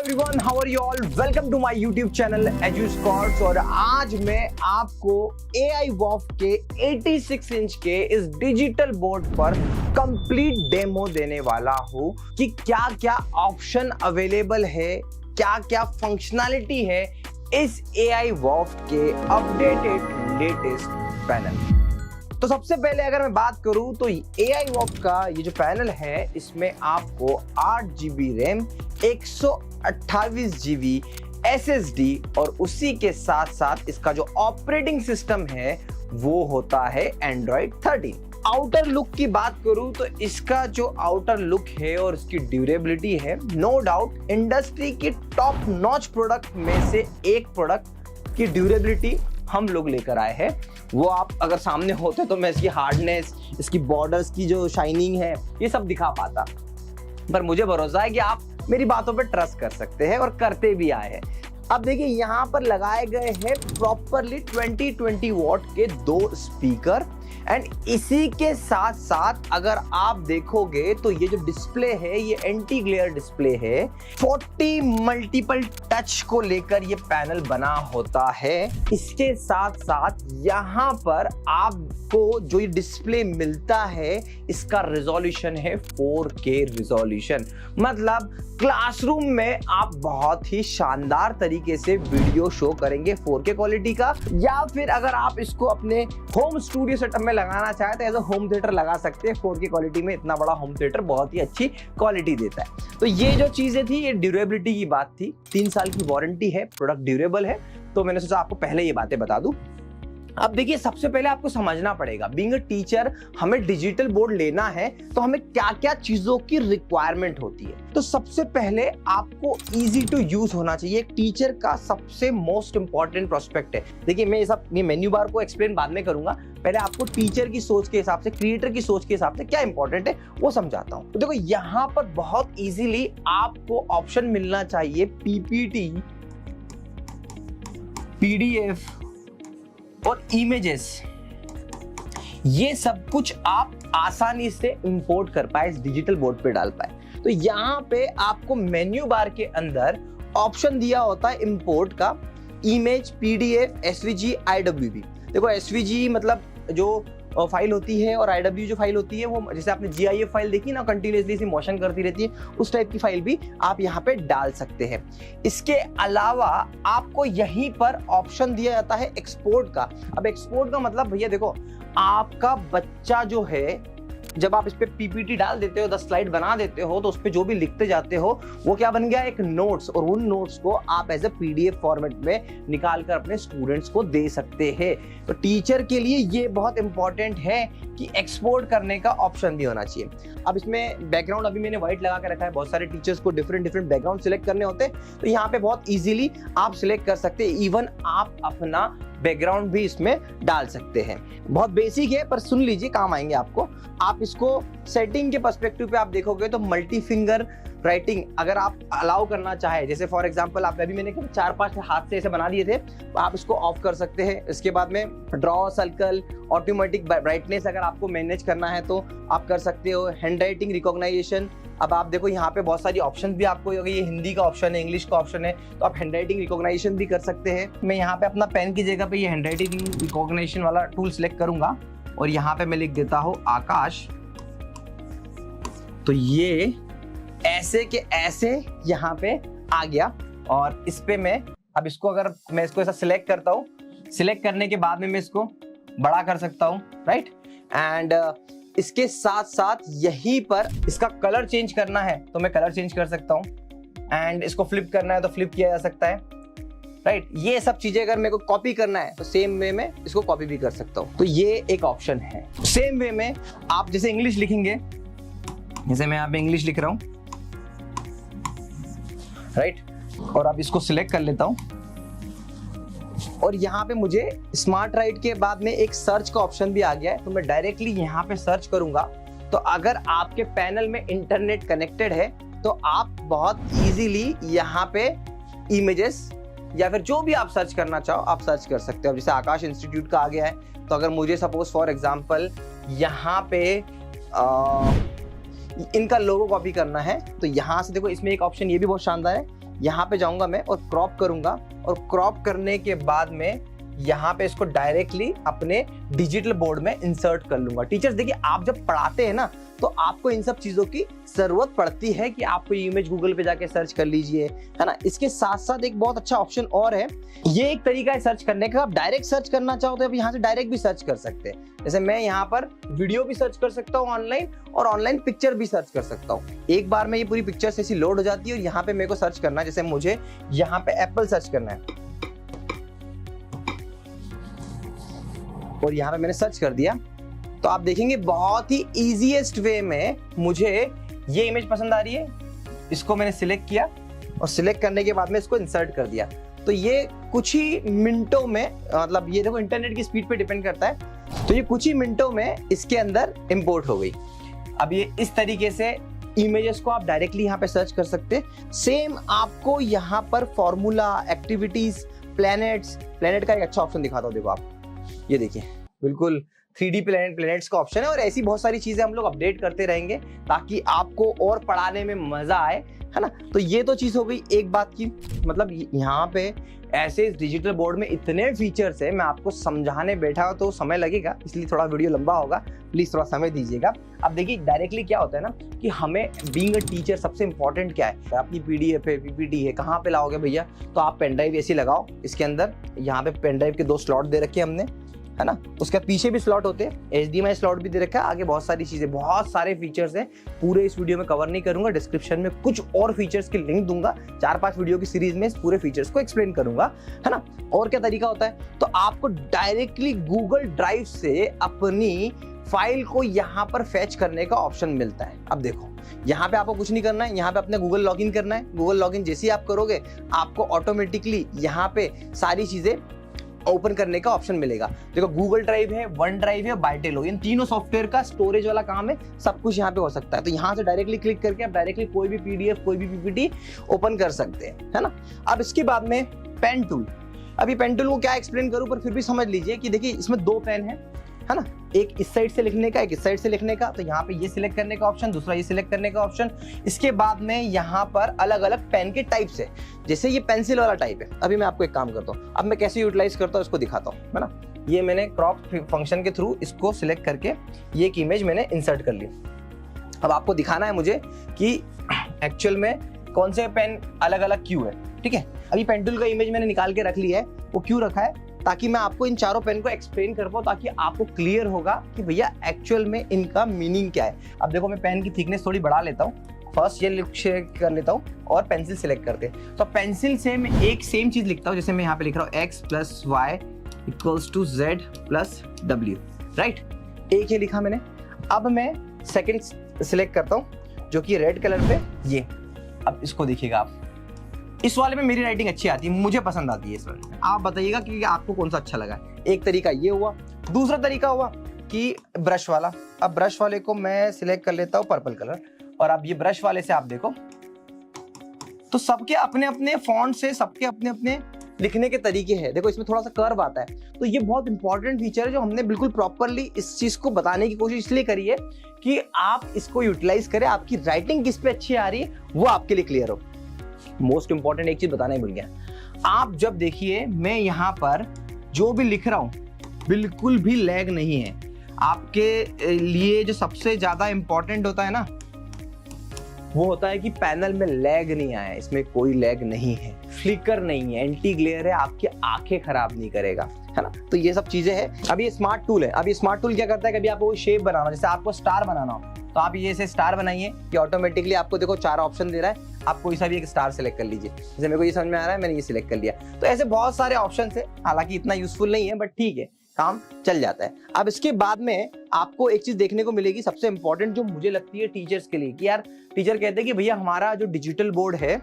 Everyone, how are you all? Welcome to my YouTube channel Eduscorts. और आज मैं आपको AI वॉफ के 86 इंच के इस डिजिटल बोर्ड पर कंप्लीट डेमो देने वाला हूं कि क्या क्या ऑप्शन अवेलेबल है, क्या क्या फंक्शनैलिटी है इस AI वॉफ के अपडेटेड लेटेस्ट पैनल। तो सबसे पहले अगर मैं बात करूं तो AI वॉफ का ये जो पैनल है इसमें आपको 8 GB रैम, 128 GB SSD और उसी के साथ साथ इसका जो ऑपरेटिंग सिस्टम है वो होता है Android 13। आउटर लुक की बात करूं तो इसका जो आउटर लुक है और इसकी ड्यूरेबिलिटी है, नो डाउट इंडस्ट्री की टॉप नॉच प्रोडक्ट में से एक प्रोडक्ट की ड्यूरेबिलिटी हम लोग लेकर आए हैं। वो आप अगर सामने होते तो मैं इसकी हार्डनेस, इसकी बॉर्डर्स की जो शाइनिंग है ये सब दिखा पाता, पर मुझे भरोसा है कि आप मेरी बातों पे ट्रस्ट कर सकते हैं और करते भी आए हैं। अब देखिए यहाँ पर लगाए गए हैं प्रॉपरली 2020 वॉट के 2 स्पीकर एंड इसी के साथ साथ अगर आप देखोगे तो ये जो डिस्प्ले है ये एंटी ग्लेयर डिस्प्ले है। 40 मल्टीपल टच को लेकर ये पैनल बना होता है। इसके साथ साथ यहाँ पर आपको जो ये डिस्प्ले मिलता है इसका रिजोल्यूशन है 4K रिजोल्यूशन। मतलब क्लासरूम में आप बहुत ही शानदार तरीके से वीडियो शो करेंगे 4K क्वालिटी का, या फिर अगर आप इसको अपने होम स्टूडियो सेटअप में लगाना चाहे तो एज अ होम थिएटर लगा सकते हैं। 4K क्वालिटी में इतना बड़ा होम थिएटर बहुत ही अच्छी क्वालिटी देता है। तो ये जो चीजें थी ये ड्यूरेबिलिटी की बात थी। 3 साल की वारंटी है, प्रोडक्ट ड्यूरेबल है, तो मैंने सोचा आपको पहले ये बातें बता दूं। अब देखिए सबसे पहले आपको समझना पड़ेगा, बीइंग अ टीचर हमें डिजिटल बोर्ड लेना है तो हमें क्या क्या चीजों की रिक्वायरमेंट होती है। तो सबसे पहले आपको इजी टू यूज होना चाहिए। एक टीचर का सबसे मोस्ट इंपॉर्टेंट प्रोस्पेक्ट है। देखिए मैं ये मेन्यू बार को एक्सप्लेन बाद में करूंगा, पहले आपको टीचर की सोच के हिसाब से, क्रिएटर की सोच के हिसाब से क्या इंपॉर्टेंट है वो समझाता हूं। तो देखो यहाँ पर बहुत इजीली आपको ऑप्शन मिलना चाहिए PPT, PDF और इमेजेस। ये सब कुछ आप आसानी से इंपोर्ट कर पाए, इस डिजिटल बोर्ड पे डाल पाए। तो यहाँ पे आपको मेन्यू बार के अंदर ऑप्शन दिया होता है इंपोर्ट का, इमेज, PDF, SVG, IWB। देखो SVG मतलब जो फाइल होती है और IWB जो फाइल होती है वो जैसे आपने GIF फाइल देखी ना, कंटिन्यूअसली इसे मोशन करती रहती है, उस टाइप की फाइल भी आप यहाँ पे डाल सकते हैं। इसके अलावा आपको यहीं पर ऑप्शन दिया जाता है एक्सपोर्ट का। अब एक्सपोर्ट का मतलब भैया देखो, आपका बच्चा जो है जब आप इस पे PPT डाल देते हो, 10 स्लाइड बना देते हो, तो उस पे जो भी लिखते जाते हो वो क्या बन गया, एक नोट्स, और उन नोट्स को आप एज ए PDF फॉर्मेट में निकाल कर अपने स्टूडेंट्स को दे सकते हैं। तो टीचर के लिए ये बहुत इंपॉर्टेंट है कि एक्सपोर्ट करने का ऑप्शन भी होना चाहिए। अब इसमें बैकग्राउंड अभी मैंने व्हाइट लगा के रखा है, बहुत सारे टीचर्स को डिफरेंट बैकग्राउंड सिलेक्ट करने होते हैं, तो यहाँ पे बहुत इजीली आप सिलेक्ट कर सकते हैं। इवन आप अपना बैकग्राउंड भी इसमें डाल सकते हैं। बहुत बेसिक है पर सुन लीजिए, काम आएंगे आपको। आप इसको सेटिंग के पर्सपेक्टिव पे आप देखोगे तो मल्टी फिंगर राइटिंग अगर आप अलाउ करना चाहे, जैसे फॉर एग्जांपल आप अभी मैंने 4-5 हाथ से ऐसे बना दिए थे, तो आप इसको ऑफ कर सकते हैं। इसके बाद में ड्रॉ, सर्कल, ऑटोमेटिक ब्राइटनेस अगर आपको मैनेज करना है तो आप कर सकते हो। हैंड राइटिंग रिकॉग्नाइजेशन, अब आप देखो यहाँ पे बहुत सारी ऑप्शन भी आपको, ये हिंदी का ऑप्शन है, इंग्लिश का ऑप्शन है, तो आप हैंड राइटिंग रिकॉग्नाइजेशन भी कर सकते हैं। मैं यहाँ पे अपना पेन की जगह पे ये हैंड राइटिंग रिकॉग्नाइजेशन वाला टूल सिलेक्ट करूंगा और यहाँ पे मैं लिख देता हूँ आकाश। तो ये ऐसे के ऐसे यहाँ पे आ गया, और इस पे मैं अब इसको अगर मैं इसको ऐसा सिलेक्ट करता हूँ, सिलेक्ट करने के बाद में मैं इसको बड़ा कर सकता हूँ, राइट। एंड इसके साथ साथ यहीं पर इसका कलर चेंज करना है तो मैं कलर चेंज कर सकता हूँ, एंड इसको फ्लिप करना है तो फ्लिप किया जा सकता है, राइट। ये सब चीजें अगर मेरे को कॉपी करना है तो सेम वे में इसको कॉपी भी कर सकता हूँ। तो ये एक ऑप्शन है। सेम वे में आप जैसे इंग्लिश लिखेंगे, जैसे मैं यहाँ पे इंग्लिश लिख रहा हूँ, राइट, और अब इसको सिलेक्ट कर लेता हूँ, और यहाँ पे मुझे स्मार्ट राइट के बाद में एक सर्च का ऑप्शन भी आ गया है, तो मैं डायरेक्टली यहाँ पे सर्च करूंगा। तो अगर आपके पैनल में इंटरनेट कनेक्टेड है तो आप बहुत इजीली यहाँ पे इमेजेस या फिर जो भी आप सर्च करना चाहो आप सर्च कर सकते हो। जैसे आकाश इंस्टीट्यूट का आ गया है, तो अगर मुझे सपोज फॉर एग्जांपल यहाँ पे इनका लोगो कॉपी करना है तो यहाँ से देखो इसमें एक ऑप्शन ये भी बहुत शानदार है, यहाँ पे जाऊंगा मैं और क्रॉप करूंगा, और क्रॉप करने के बाद में यहाँ पे इसको डायरेक्टली अपने डिजिटल बोर्ड में इंसर्ट कर लूंगा। टीचर्स देखिए, आप जब पढ़ाते हैं ना तो आपको इन सब चीजों की जरूरत पड़ती है कि आपको इमेज गूगल पे जाके सर्च कर लीजिए, है ना। इसके साथ साथ एक बहुत अच्छा ऑप्शन और है, ये एक तरीका है सर्च करने का। आप डायरेक्ट सर्च करना चाहो तो आप यहाँ से डायरेक्ट भी सर्च कर सकते हैं। जैसे मैं यहाँ पर वीडियो भी सर्च कर सकता हूँ ऑनलाइन, और ऑनलाइन पिक्चर भी सर्च कर सकता हूँ। एक बार में ये पूरी पिक्चर्स ऐसी लोड हो जाती है, और यहाँ पे मेरे को सर्च करना है, जैसे मुझे यहाँ पे एप्पल सर्च करना है, और यहाँ पे मैंने सर्च कर दिया, तो आप देखेंगे बहुत ही इजीएस्ट वे में मुझे ये इमेज पसंद आ रही है। इसको मैंने सिलेक्ट किया, और सिलेक्ट करने के बाद में इसको इंसर्ट कर दिया। तो ये कुछ ही मिनटों में, मतलब ये देखो इंटरनेट की स्पीड पे डिपेंड करता है, तो ये कुछ ही मिनटों में इसके अंदर इंपोर्ट हो गई। अब ये इस तरीके से इमेजेस को आप डायरेक्टली यहाँ पे सर्च कर सकते हैं। सेम आपको यहाँ पर फॉर्मूला, एक्टिविटीज, प्लैनेट का एक अच्छा ऑप्शन दिखाता हूँ। देखो आप, ये देखिए बिल्कुल 3D प्लैनेट्स का ऑप्शन है, और ऐसी बहुत सारी चीजें हम लोग अपडेट करते रहेंगे ताकि आपको और पढ़ाने में मजा आए, है ना। तो ये तो चीज हो गई एक बात की, मतलब यहाँ पे ऐसे इस डिजिटल बोर्ड में इतने फीचर्स है, मैं आपको समझाने बैठा तो समय लगेगा, इसलिए थोड़ा वीडियो लंबा होगा, प्लीज थोड़ा समय दीजिएगा। अब देखिए डायरेक्टली क्या होता है ना कि हमें बीइंग अ टीचर सबसे इंपॉर्टेंट क्या है, अपनी पीडीएफ है, पीपीटी है, कहाँ पे लाओगे भैया, तो आप पेन ड्राइव ऐसी लगाओ, इसके अंदर यहाँ पे पेन ड्राइव के 2 स्लॉट दे रखे हैं हमने, है ना। उसके पीछे भी स्लॉट होते हैं, HDMI स्लॉट भी दे रखा है, आगे बहुत सारी चीजें, बहुत सारे फीचर्स हैं, पूरे इस वीडियो में कवर नहीं करूंगा। डिस्क्रिप्शन में कुछ और फीचर्स की लिंक दूंगा, 4-5 वीडियो की सीरीज में इस पूरे फीचर्स को एक्सप्लेन करूंगा, है ना। और क्या तरीका होता है, तो आपको डायरेक्टली गूगल ड्राइव से अपनी फाइल को यहाँ पर फैच करने का ऑप्शन मिलता है। अब देखो यहाँ पे आपको कुछ नहीं करना है, यहाँ पे अपने गूगल लॉगिन करना है। गूगल लॉगिन जैसे ही आप करोगे, आपको ऑटोमेटिकली यहाँ पे सारी चीजें ओपन करने का ऑप्शन मिलेगा। देखो गूगल ड्राइव है, वन ड्राइव है, बाइटेलो, इन तीनों सॉफ्टवेयर का स्टोरेज वाला काम है, सब कुछ यहाँ पे हो सकता है। तो यहाँ से डायरेक्टली क्लिक करके आप डायरेक्टली कोई भी पीडीएफ, कोई भी पीपीटी ओपन कर सकते हैं, है ना। अब इसके बाद में पेन टूल, अभी पेन टूल को क्या एक्सप्लेन करूं, पर फिर भी समझ लीजिए कि देखिए इसमें 2 पेन है ना, एक इस साइड से लिखने का, एक इस साइड से लिखने का। तो यहाँ पे ये सिलेक्ट करने का ऑप्शन, दूसरा ये सिलेक्ट करने का ऑप्शन। इसके बाद में यहाँ पर अलग अलग पेन के टाइप्स है, जैसे ये पेंसिल वाला टाइप है। अभी मैं आपको एक काम करता हूँ, अब मैं कैसे यूटिलाइज करता हूँ इसको दिखाता हूँ, है ना। ये मैंने क्रॉप फंक्शन के थ्रू इसको सिलेक्ट करके ये एक इमेज मैंने इंसर्ट कर ली। अब आपको दिखाना है मुझे कि एक्चुअल में कौन से पेन अलग अलग क्यों है, ठीक है। अभी पेन टूल का इमेज मैंने निकाल के रख लिया है, वो क्यों रखा है, ताकि मैं आपको इन चारों पेन को एक्सप्लेन कर पाऊँ, ताकि आपको क्लियर होगा कि भैया एक्चुअल में इनका मीनिंग क्या है। अब देखो मैं पेन की थिकनेस थोड़ी बढ़ा लेता हूँ, फर्स्ट ये सिलेक्ट कर लेता हूँ और पेंसिल सिलेक्ट करते हैं। तो पेंसिल से मैं एक सेम चीज लिखता हूँ, जैसे मैं यहाँ पे लिख रहा हूँ x + y = z + w, right. एक ही लिखा मैंने। अब मैं सेकंड सिलेक्ट करता हूँ जो कि रेड कलर पे ये। अब इसको देखिएगा आप, इस वाले में मेरी राइटिंग अच्छी आती है, मुझे पसंद आती है इस वाले में। आप बताइएगा कि आपको कौन सा अच्छा लगा। एक तरीका ये हुआ। दूसरा तरीका हुआ कि ब्रश वाला। अब ब्रश वाले को मैं सिलेक्ट कर लेता हूँ पर्पल कलर, और अब ये ब्रश वाले से आप देखो तो सबके अपने अपने फॉन्ट से सबके अपने अपने लिखने के तरीके हैं। देखो इसमें थोड़ा सा कर्व आता है, तो ये बहुत इंपॉर्टेंट फीचर है जो हमने बिल्कुल प्रॉपरली इस चीज को बताने की कोशिश इसलिए करी है कि आप इसको यूटिलाइज करें, आपकी राइटिंग किस पे अच्छी आ रही है वो आपके लिए क्लियर हो। मोस्ट इंपॉर्टेंट एक चीज बताना ही भूल गया, आप जब देखिए मैं यहाँ पर जो भी लिख रहा हूँ बिल्कुल भी लैग नहीं है। आपके लिए जो सबसे ज्यादा इंपॉर्टेंट होता है ना, वो होता है कि पैनल में लैग नहीं आया, इसमें कोई लैग नहीं है, फ्लिकर नहीं है, एंटी ग्लेयर है, आपकी आंखें खराब नहीं करेगा, है ना। तो ये सब चीजें हैं। अभी ये स्मार्ट टूल है। अभी स्मार्ट टूल क्या करता है, कभी आपको शेप बनाना, जैसे आपको स्टार बनाना हो तो आप ये से स्टार बनाइए, ये ऑटोमेटिकली आपको देखो 4 ऑप्शन दे रहा है, आप कोई सा भी एक स्टार सिलेक्ट कर लीजिए। जैसे मेरे को ये समझ में आ रहा है, मैंने ये सिलेक्ट कर लिया। तो ऐसे बहुत सारे ऑप्शन है, हालांकि इतना यूजफुल नहीं है बट ठीक है, काम चल जाता है। अब इसके बाद में आपको एक चीज देखने को मिलेगी सबसे इंपॉर्टेंट, जो मुझे लगती है टीचर्स के लिए, कि यार टीचर कहते हैं कि भैया हमारा जो डिजिटल बोर्ड है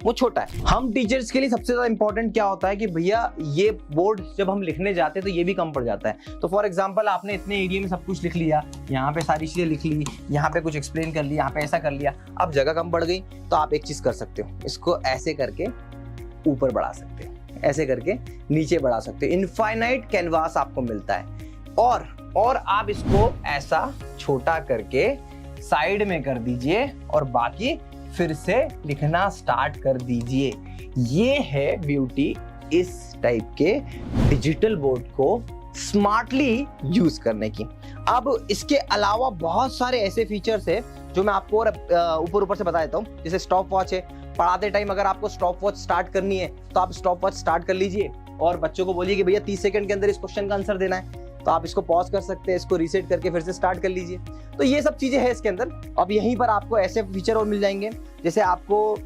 वो छोटा है। हम टीचर्स के लिए सबसे ज्यादा इंपॉर्टेंट क्या होता है कि भैया ये बोर्ड जब हम लिखने जाते हैं तो ये भी कम पड़ जाता है। तो फॉर एग्जांपल आपने इतने एरिया में सब कुछ लिख लिया, यहाँ पे सारी चीजें लिख ली, यहाँ पे कुछ एक्सप्लेन कर लिया, यहाँ पे ऐसा कर लिया, अब जगह कम पड़ गई, तो आप एक चीज कर सकते हो, इसको ऐसे करके ऊपर बढ़ा सकते हो, ऐसे करके नीचे बढ़ा सकते हो। इनफाइनाइट कैनवास आपको मिलता है। और आप इसको ऐसा छोटा करके साइड में कर दीजिए और बाकी फिर से लिखना स्टार्ट कर दीजिए। ये है ब्यूटी इस टाइप के डिजिटल बोर्ड को स्मार्टली यूज करने की। अब इसके अलावा बहुत सारे ऐसे फीचर्स है जो मैं आपको ऊपर से बता देता हूँ। जैसे स्टॉप वॉच है, पढ़ाते टाइम अगर आपको स्टॉप वॉच स्टार्ट करनी है तो आप स्टॉप वॉच स्टार्ट कर लीजिए और बच्चों को बोलिए कि भैया 30 सेकंड के अंदर इस क्वेश्चन का आंसर देना है, तो आप इसको पॉज कर सकते हैं, इसको रीसेट करके फिर से स्टार्ट कर लीजिए। तो ये सब चीजें हैं इसके अंदर। अब यहीं पर आपको ऐसे फीचर और मिल जाएंगे, जैसे आपको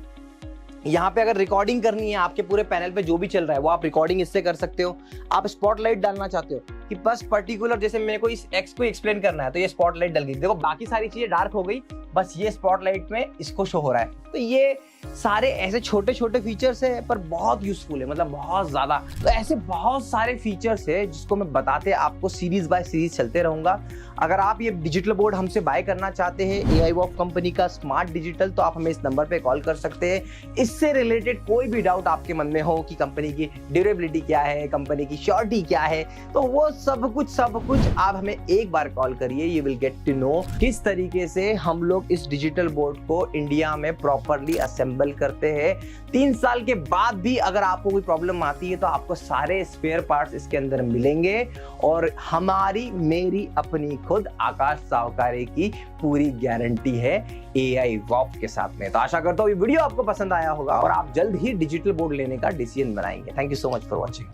यहाँ पे अगर रिकॉर्डिंग करनी है, आपके पूरे पैनल पे जो भी चल रहा है वो आप रिकॉर्डिंग इससे कर सकते हो। आप स्पॉटलाइट डालना चाहते हो कि बस पर्टिकुलर जैसे मेरे को इस एक्स को एक्सप्लेन करना है तो ये स्पॉटलाइट डल गई, देखो बाकी सारी चीजें डार्क हो गई, बस ये स्पॉटलाइट में इसको शो हो रहा है। तो ये सारे ऐसे छोटे छोटे फीचर्स है पर बहुत यूजफुल है, मतलब बहुत ज्यादा। तो ऐसे बहुत सारे फीचर्स है जिसको मैं बताते आपको सीरीज बाय सीरीज चलते रहूंगा। अगर आप ये डिजिटल बोर्ड हमसे बाय करना चाहते हैं AI वॉफ कंपनी का स्मार्ट डिजिटल, तो आप हमें इस नंबर पे कॉल कर सकते हैं। इससे रिलेटेड कोई भी डाउट आपके मन में हो कि कंपनी की ड्यूरेबिलिटी क्या है, कंपनी की श्योरिटी क्या है, तो वो सब कुछ आप हमें एक बार कॉल करिए। You will get to know किस तरीके से हम लोग इस डिजिटल बोर्ड को इंडिया में प्रॉपरली असेंबल करते हैं। 3 साल के बाद भी अगर आपको कोई प्रॉब्लम आती है तो आपको सारे स्पेयर पार्ट्स इसके अंदर मिलेंगे और मेरी अपनी खुद आकाश सावकारे की पूरी गारंटी है AI वॉफ के साथ में। तो आशा करता हूँ ये वीडियो आपको पसंद आया होगा और आप जल्द ही डिजिटल बोर्ड लेने का डिसीजन बनाएंगे। Thank you so much for watching.